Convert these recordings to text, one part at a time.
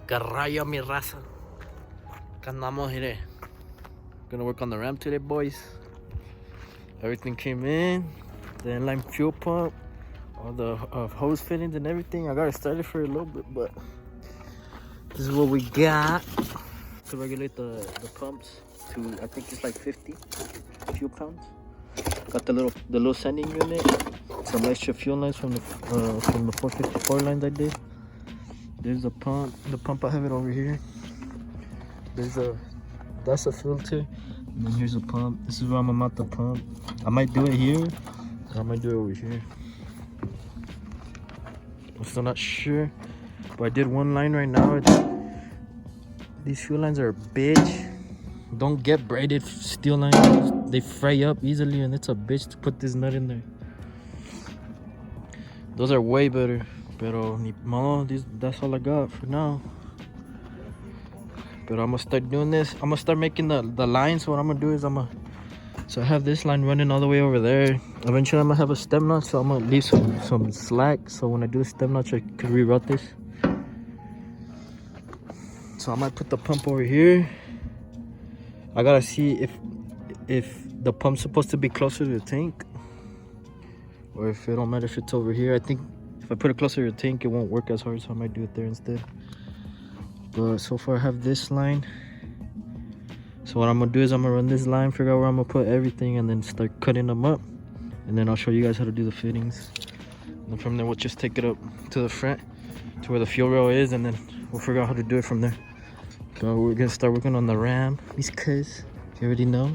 Que rayo, mi raza. Acá andamos here. Gonna work on the ramp today, boys. Everything came in. The inline fuel pump. All the hose fittings and everything. I got it started for a little bit, but this is what we got. To regulate the pumps to, I think it's like 50 fuel pounds. Got the little sending unit. Some extra fuel lines from the 454 lines I did. There's a pump. The pump, I have it over here. That's a filter. And then here's a pump. This is where I'm gonna mount the pump. I might do it here, or I might do it over here. I'm still not sure. But I did one line right now. These fuel lines are a bitch. Don't get braided steel lines. They fray up easily, and it's a bitch to put this nut in there. Those are way better. Pero ni modo, that's all I got for now. But I'm gonna start doing this. I'm gonna start making the lines. So what I'm gonna do is so I have this line running all the way over there. Eventually I'm gonna have a stem notch, so I'm gonna leave some slack. So when I do the stem notch, I could reroute this. So I might put the pump over here. I gotta see if the pump's supposed to be closer to the tank, or if it don't matter if it's over here. I think if I put it closer to the tank, it won't work as hard, so I might do it there instead. But so far I have this line. So what I'm gonna do is I'm gonna run this line, figure out where I'm gonna put everything, and then start cutting them up. And then I'll show you guys how to do the fittings. And from there we'll just take it up to the front, to where the fuel rail is, and then we'll figure out how to do it from there. So we're gonna start working on the ram. These cuz, you already know.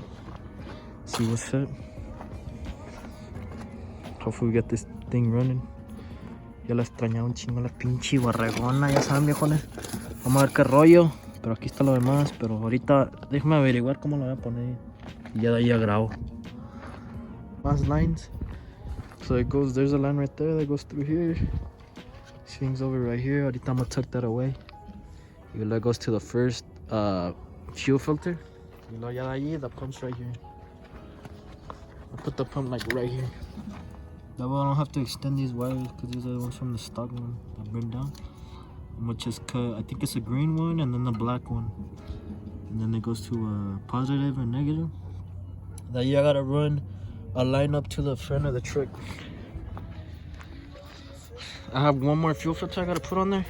See what's up. Hopefully we get this thing running. Ya la extrañaba un chingo la pinche borregona, ya saben, viejones. Vamos a ver qué rollo. Pero aquí está lo demás. Pero ahorita déjame averiguar cómo lo voy a poner. Y ya de ahí ya grabo. Más lines. So it goes, there's a line right there that goes through here. Swings over right here. Ahorita I'm gonna tuck that away. Y that goes to the first fuel filter. Y luego ya de ahí, the pump's right here. I'll put the pump like right here. That way I don't have to extend these wires, because these are the ones from the stock one that burned down. I'm gonna just cut, I think it's a green one and then the black one. And then it goes to positive and negative. Now you gotta run a line up to the front of the truck. I have one more fuel filter I gotta put on there.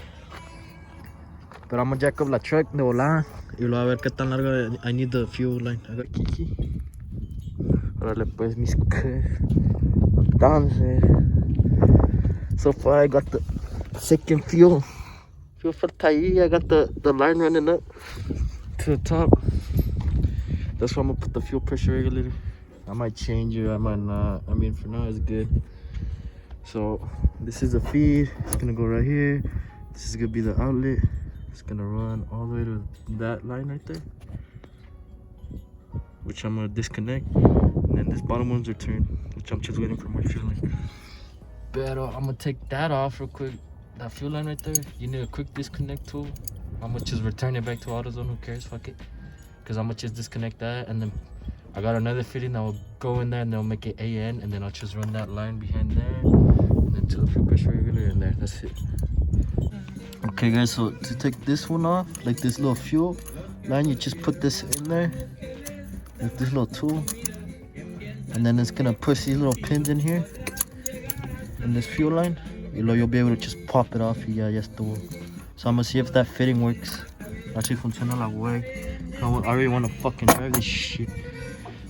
But I'm gonna jack up la truck de volada. Y luego a ver qué tan larga I need the fuel line. I got Kiki. Órale pues mis entonces. So far I got the second fuel filter ahí. I got the line running up to the top. That's why I'm gonna put the fuel pressure regulator. I might change it, I might not. I mean, for now it's good. So this is the feed. It's gonna go right here. This is gonna be the outlet. It's gonna run all the way to that line right there, which I'm gonna disconnect. And then this bottom one's returned, which I'm just waiting for my fuel line. But I'm gonna take that off real quick. That fuel line right there, you need a quick disconnect tool. I'm gonna just return it back to AutoZone, who cares, fuck it. Cause I'm gonna just disconnect that, and then I got another fitting that will go in there and they'll make it AN, and then I'll just run that line behind there, and then to the fuel pressure regulator in there, that's it. Okay guys, so to take this one off, like this little fuel line, you just put this in there with this little tool, and then it's gonna push these little pins in here in this fuel line. You'll be able to just pop it off. Yeah, yes, estuvo. So I'm gonna see if that fitting works. Actually funciona la way. I already want to fucking drive this shit.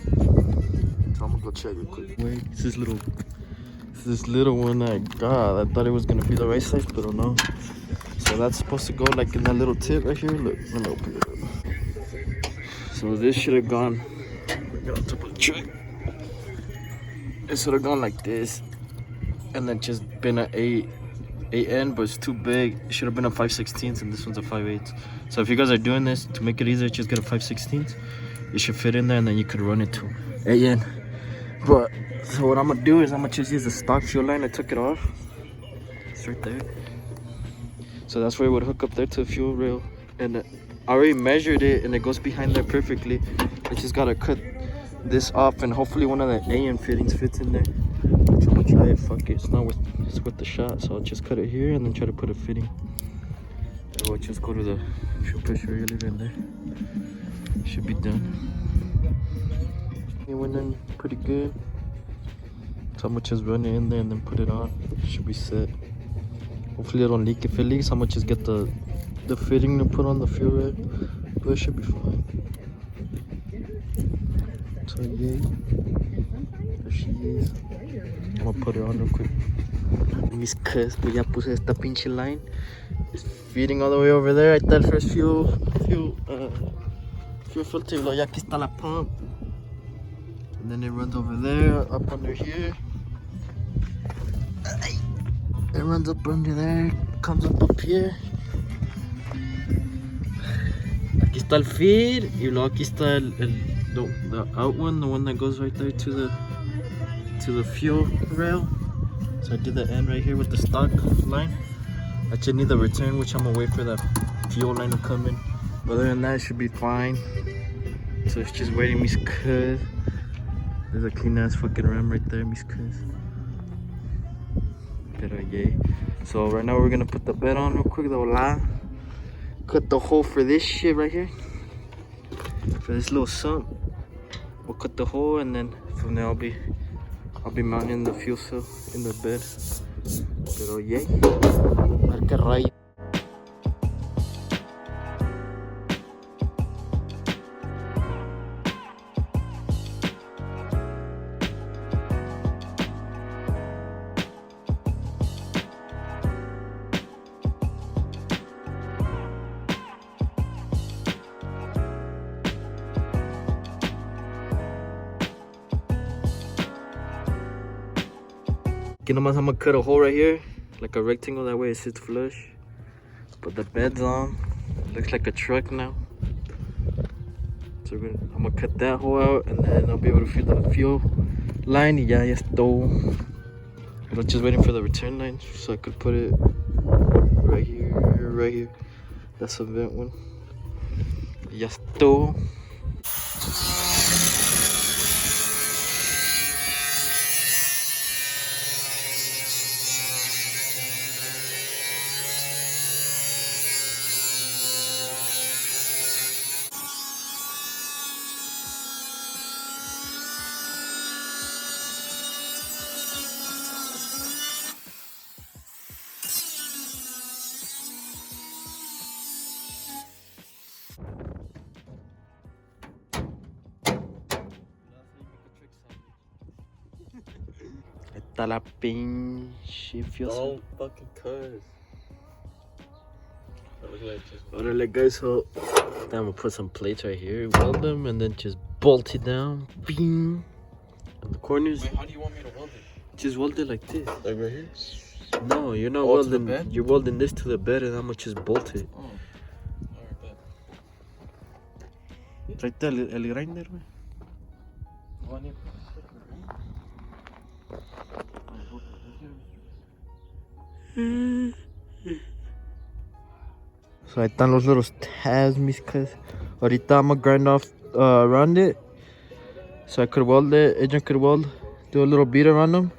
So I'm gonna go check real quick. Wait, it's this little one I got. I thought it was gonna be the right size, but no. So that's supposed to go like in that little tip right here. Look, let me open it up. So this should have gone. Get on top of the truck. It should have gone like this, and then just been an 8N, but it's too big. It should have been a 5/16, and this one's a 5/8. So if you guys are doing this to make it easier, just get a 5/16. It should fit in there, and then you could run it to 8N. But so what I'm gonna do is I'm gonna just use the stock fuel line. I took it off. It's right there. So that's where it would hook up there to the fuel rail. And I already measured it, and it goes behind there perfectly. I just gotta cut this off, and hopefully one of the AN fittings fits in there. So I'm gonna try it. Fuck it, it's with the shot. So I'll just cut it here and then try to put a fitting. So we'll just go to the fuel pressure regulator in there. Should be done. It went in pretty good. So I'm gonna just run it in there and then put it on. Should be set. Hopefully it don't leak. If it leaks, I'm gonna just get the fitting to put on the fuel rail. But it should be fine. So yeah, there she is. I'm gonna put it on real quick. Mis cuz, pues ya puse esta pinche line. It's feeding all the way over there. Ahí está el first fuel filter. Y ya aquí está la pump. And then it runs over there, up under here. It runs up under there, comes up here. Aquí está el feed, y luego aquí está the out one, the one that goes right there to the fuel rail. So I did the end right here with the stock line. I just need the return, which I'm gonna wait for the fuel line to come in. But other than that, it should be fine. So it's just waiting, mis cuz. There's a clean ass fucking ram right there, mis cuz. Pero yay. So right now we're gonna put the bed on real quick, the hola. Cut the hole for this shit right here. For this little sump. We'll cut the hole and then from there I'll be mounting the fuel cell in the bed. Pero yay. Marca rayo. I'm gonna cut a hole right here, like a rectangle, that way it sits flush. But the bed's on. It looks like a truck now. So I'm gonna cut that hole out and then I'll be able to feed the fuel line. Y ya esto. I was just waiting for the return line so I could put it right here. That's a vent one. Ya esto. Está la pinche fuel. Don't fucking cuss. Alright guys, so then I'm gonna put some plates right here, weld them, and then just bolt it down. Bing! On the corners. Wait, how do you want me to weld it? Just weld it like this. Like right here? No, you're not welding. To the welding. bed? You're welding this to the bed, and I'm gonna just bolt it. Oh. Alright, bet. Right there, el grinder, man. So ahí están los little tabs, mis cuz. Ahorita I'm gonna grind off around it. So I could weld it, Adrian could weld, do a little bead around them.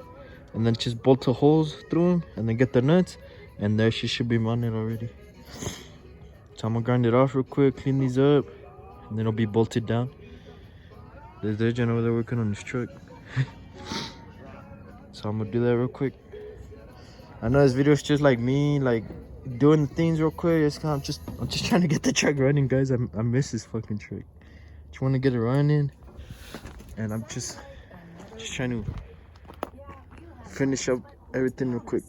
And then just bolt the holes through them and then get the nuts. And there she should be mounted already. So I'm gonna grind it off real quick, clean these up. And then it'll be bolted down. There's Adrian over there working on his truck. So I'm gonna do that real quick. I know this video is just like me, like doing the things real quick. It's kind of I'm just trying to get the truck running, guys. I miss this fucking truck. Just want to get it running, and I'm just trying to finish up everything real quick.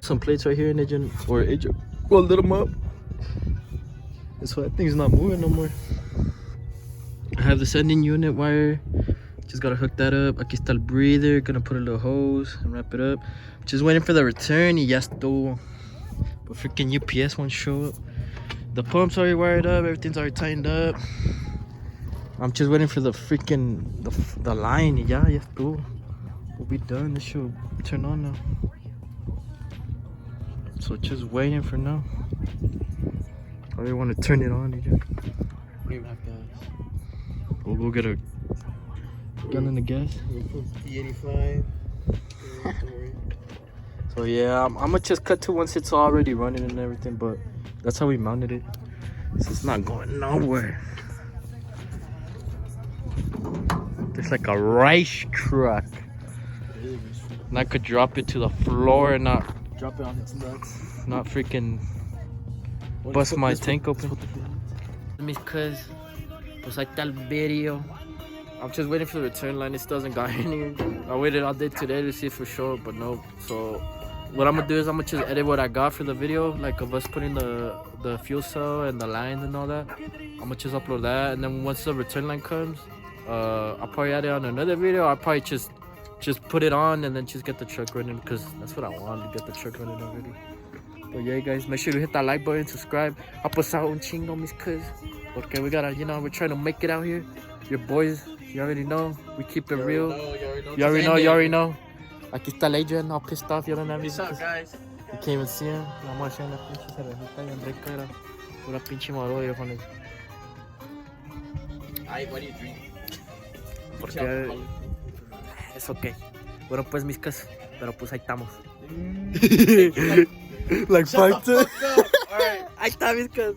Some plates right here, and Adrian welded them up. And so that thing's not moving no more. I have the sending unit wire. Just gotta hook that up. Aquí está el breather. Gonna put a little hose and wrap it up. Just waiting for the return. Y ya estuvo. But freaking UPS won't show up. The pump's already wired up. Everything's already tightened up. I'm just waiting for the freaking the line. Y ya estuvo. We'll be done. This should turn on now. So just waiting for now. I really want to turn it on. We don't even have gas. We'll go get a gallon of gas. We'll put P85. So So yeah, I'm gonna just cut to once it's already running and everything, but that's how we mounted it. So it's not going nowhere. There's like a rice truck. And I could drop it to the floor and not Drop it on its nuts. not freaking bust my tank open. Mis cuz, pues ahí está el video. I'm just waiting for the return line. It still hasn't got here. I waited all day today to see for sure, but no. So what I'm gonna do is I'm gonna just edit what I got for the video, like of us putting the fuel cell and the lines and all that. I'm gonna just upload that, and then once the return line comes, I'll probably add it on another video. I'll probably just put it on and then just get the truck running, because that's what I want, to get the truck running already. But yeah, guys, make sure to hit that like button, subscribe. Help us out un chingo, mis cuz. Okay, we gotta, we're trying to make it out here. Your boys, you already know, we keep it real. You already know. Aquí está Adrian, all pissed off, yelling at me. What's up, guys? You can't even see him. Vamos a hacer una pinche cervecita y André cara. Pura pinche marollo con él. Ay, what do you drink? Porque es ok. Bueno, pues mis cuz, pero pues ahí estamos. Like Shut the fuck up. Alright. Ahí está mis cuz.